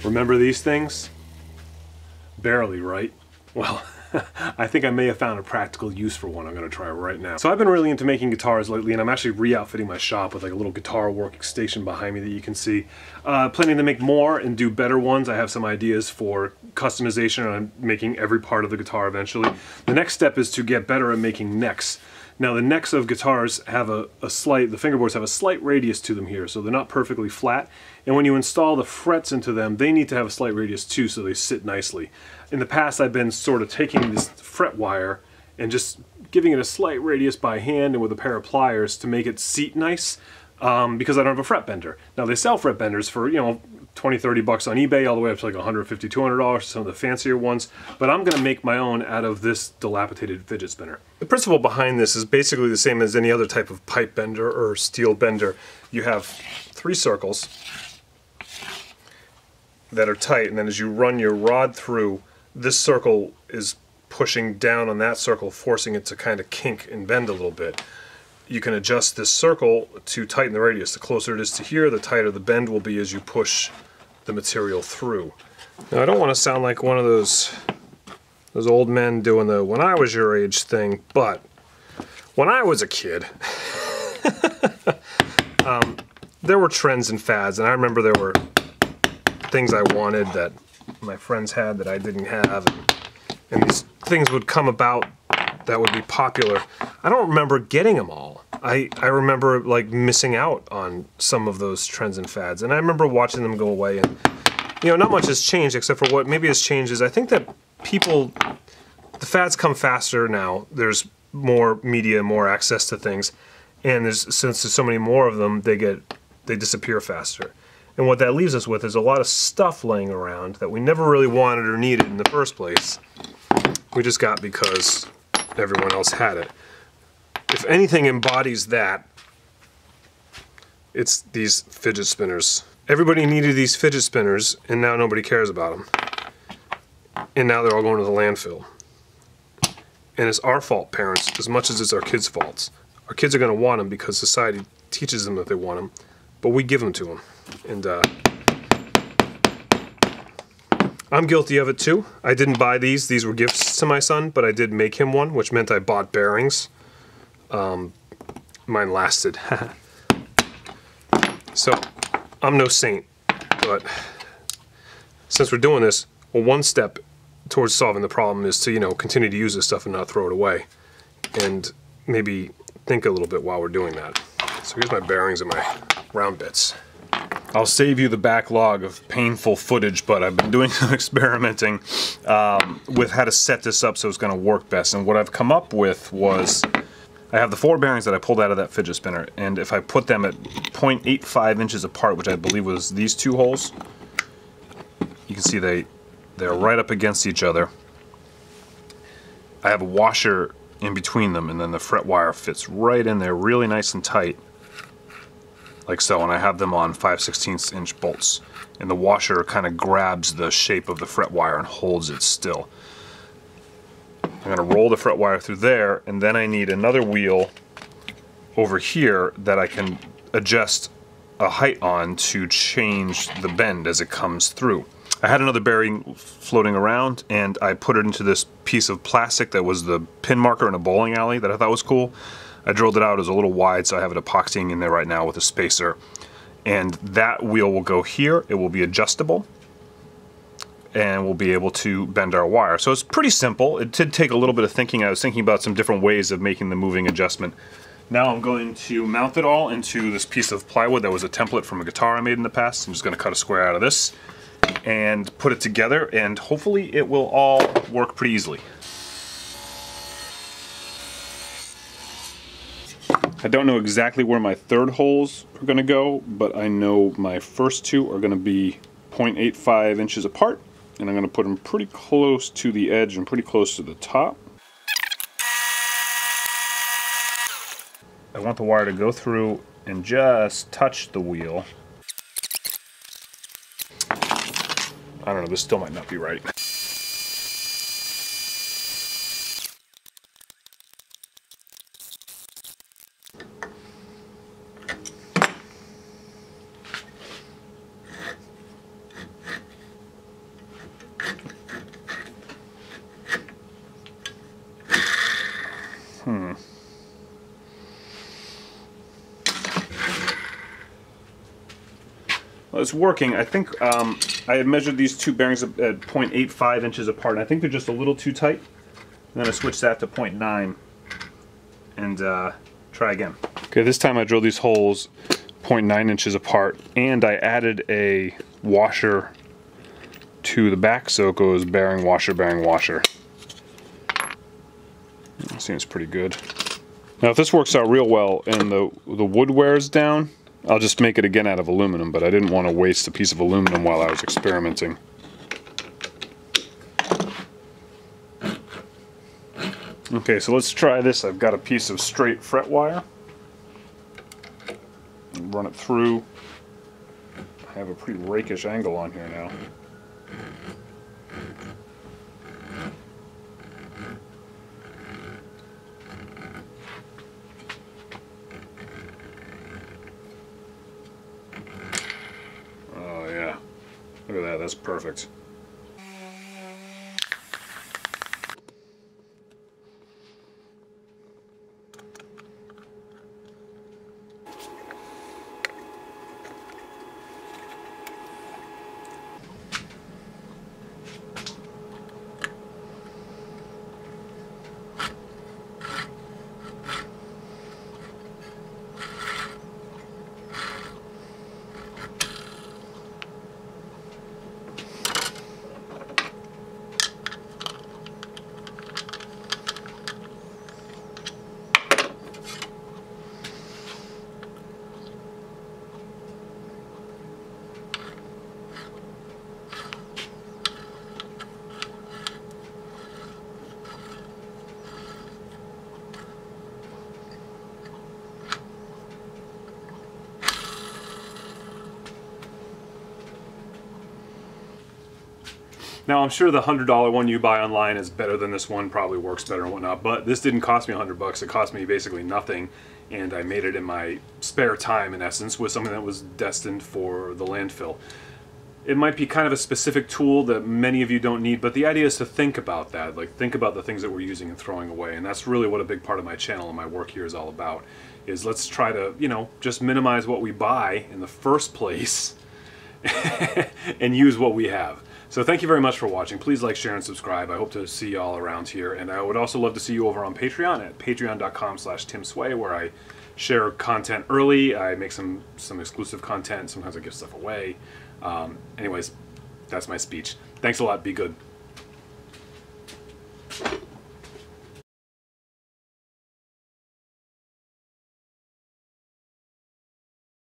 Remember these things? Barely, right? Well, I think I may have found a practical use for one I'm going to try right now. So I've been really into making guitars lately, and I'm actually re-outfitting my shop with like a little guitar working station behind me that you can see. Planning to make more and do better ones. I have some ideas for customization, and I'm making every part of the guitar eventually. The next step is to get better at making necks. Now the necks of guitars have the fingerboards have a slight radius to them here, so they're not perfectly flat. And when you install the frets into them, they need to have a slight radius too, so they sit nicely. In the past, I've been sort of taking this fret wire and just giving it a slight radius by hand and with a pair of pliers to make it seat nice, because I don't have a fret bender. Now they sell fret benders for, you know, 20, 30 bucks on eBay, all the way up to like $150, $200, some of the fancier ones. But I'm gonna make my own out of this dilapidated fidget spinner. The principle behind this is basically the same as any other type of pipe bender or steel bender. You have 3 circles that are tight, and then as you run your rod through, this circle is pushing down on that circle, forcing it to kind of kink and bend a little bit. You can adjust this circle to tighten the radius. The closer it is to here, the tighter the bend will be as you push the material through. Now I don't want to sound like one of those old men doing the "when I was your age" thing, but when I was a kid, there were trends and fads, and I remember there were things I wanted that my friends had that I didn't have, and these things would come about that would be popular. I don't remember getting them all. I remember like missing out on some of those trends and fads, and I remember watching them go away, and you know, not much has changed except for what maybe has changed is I think that the fads come faster now. There's more media, more access to things, and since there's so many more of them, they disappear faster. And what that leaves us with is a lot of stuff laying around that we never really wanted or needed in the first place. We just got because everyone else had it. If anything embodies that, it's these fidget spinners. Everybody needed these fidget spinners, and now nobody cares about them. And now they're all going to the landfill. And it's our fault, parents, as much as it's our kids' faults. Our kids are going to want them because society teaches them that they want them, but we give them to them. And I'm guilty of it too. I didn't buy these. These were gifts to my son, but I did make him one, which meant I bought bearings. Mine lasted. So, I'm no saint, but since we're doing this, well, one step towards solving the problem is to, you know, continue to use this stuff and not throw it away. And maybe think a little bit while we're doing that. So here's my bearings and my round bits. I'll save you the backlog of painful footage, but I've been doing some experimenting with how to set this up so it's going to work best. And what I've come up with was, I have the 4 bearings that I pulled out of that fidget spinner, and if I put them at 0.85 inches apart, which I believe was these 2 holes, you can see they're right up against each other. I have a washer in between them, and then the fret wire fits right in there really nice and tight, like so, and I have them on 5/16 inch bolts, and the washer kind of grabs the shape of the fret wire and holds it still. I'm going to roll the fret wire through there, and then I need another wheel over here that I can adjust a height on to change the bend as it comes through. I had another bearing floating around, and I put it into this piece of plastic that was the pin marker in a bowling alley that I thought was cool. I drilled it out. It was a little wide, so I have it epoxying in there right now with a spacer. And that wheel will go here. It will be adjustable, and we'll be able to bend our wire. So it's pretty simple. It did take a little bit of thinking. I was thinking about some different ways of making the moving adjustment. Now I'm going to mount it all into this piece of plywood that was a template from a guitar I made in the past. I'm just going to cut a square out of this and put it together, and hopefully it will all work pretty easily. I don't know exactly where my 3rd holes are going to go, but I know my first 2 are going to be 0.85 inches apart, and I'm going to put them pretty close to the edge and pretty close to the top. I want the wire to go through and just touch the wheel. I don't know, this still might not be right. Well, it's working. I think I had measured these two bearings at 0.85 inches apart, and I think they're just a little too tight. I'm going to switch that to 0.9 and try again. Okay, this time I drilled these holes 0.9 inches apart, and I added a washer to the back so it goes bearing, washer, bearing, washer. Seems pretty good. Now if this works out real well and the wood wears down, I'll just make it again out of aluminum, but I didn't want to waste a piece of aluminum while I was experimenting. Okay, so let's try this. I've got a piece of straight fret wire. Run it through. I have a pretty rakish angle on here now. Oh yeah, look at that, that's perfect. Now I'm sure the $100 one you buy online is better than this one, probably works better and whatnot, but this didn't cost me $100, it cost me basically nothing, and I made it in my spare time in essence with something that was destined for the landfill. It might be kind of a specific tool that many of you don't need, but the idea is to think about that, like think about the things that we're using and throwing away, and that's really what a big part of my channel and my work here is all about, is let's try to, you know, just minimize what we buy in the first place and use what we have. So thank you very much for watching. Please like, share, and subscribe. I hope to see you all around here, and I would also love to see you over on Patreon at patreon.com/TimSway, where I share content early. I make some exclusive content. Sometimes I give stuff away. Anyways, that's my speech. Thanks a lot. Be good.